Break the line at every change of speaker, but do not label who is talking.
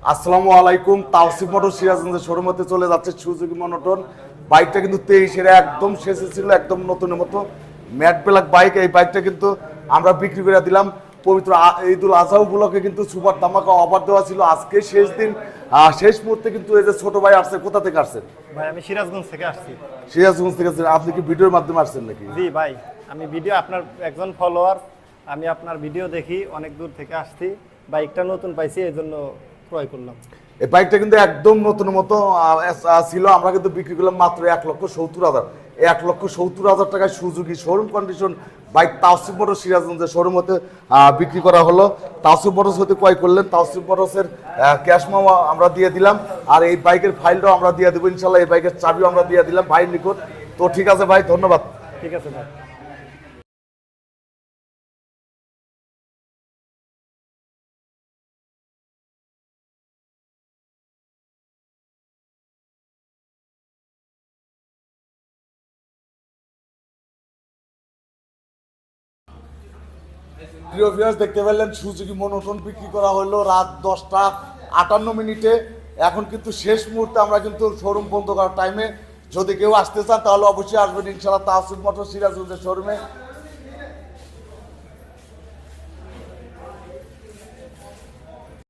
আসসালামু আলাইকুম। তাওসিফ মোটর সিরাজগঞ্জের শোরুমে চলে যাচ্ছে সুজুকি মনোটন। বাইকটা কিন্তু 23-এর একদম শেষে ছিল, একদম নতুনের মতো ম্যাট ব্ল্যাক বাইক। এই বাইকটা কিন্তু আমরা বিক্রি করে দিলাম। পবিত্র ঈদুল আজহা উপলক্ষে কিন্তু সুপার ধামাকা অফার দেওয়া ছিল। আজকে শেষ দিন, শেষ মুহূর্তে কিন্তু এই যে ছোট ভাই আসছে। কোথা থেকে আসছেন?
ভাই আমি সিরাজগঞ্জ থেকে আসছি।
সিরাজগঞ্জ থেকে আসছেন। আপনি কি ভিডিওর মাধ্যমে আসছেন নাকি?
জি ভাই, আমি ভিডিও আপনার একজন ফলোয়ার, আমি আপনার ভিডিও দেখি, অনেক দূর থেকে আসছি। বাইকটা নতুন পাইছি, এই জন্য ক্রয় করলাম।
এই বাইকটা কিন্তু একদম নতুন মতো ছিল। আমরা কিন্তু বিক্রি করলাম মাত্র 1,70,000। 1,70,000 টাকায় Suzuki showroom condition bike Tawsif motors সিরাজগঞ্জের শোরুম হতে বিক্রি করা হলো। তাওসিফ মোটরস হতে ক্রয় করলেন। তাওসিফ মোটরসের ক্যাশ মামা আমরা দিয়ে দিলাম, আর এই বাইকের ফাইলটাও আমরা দিয়ে দেবো ইনশাল্লাহ। এই বাইকের চাবিও আমরা দিয়ে দিলাম ভাইয়ের নিকট। তো ঠিক আছে ভাই, ধন্যবাদ।
ঠিক আছে ভাই।
প্রিয় ভিউয়ার্স, দেখতে পেলেন সুজুকি মনোটন বিক্রি করা হলো রাত 10:58। এখন কিন্তু শেষ মুহূর্তে আমরা কিন্তু শোরুম বন্ধ করার টাইমে, যদি কেউ আসতে চান তাহলে অবশ্যই আসবেন ইনশাআল্লাহ তাওসিফ মোটর সিরাজগঞ্জের শোরুমে।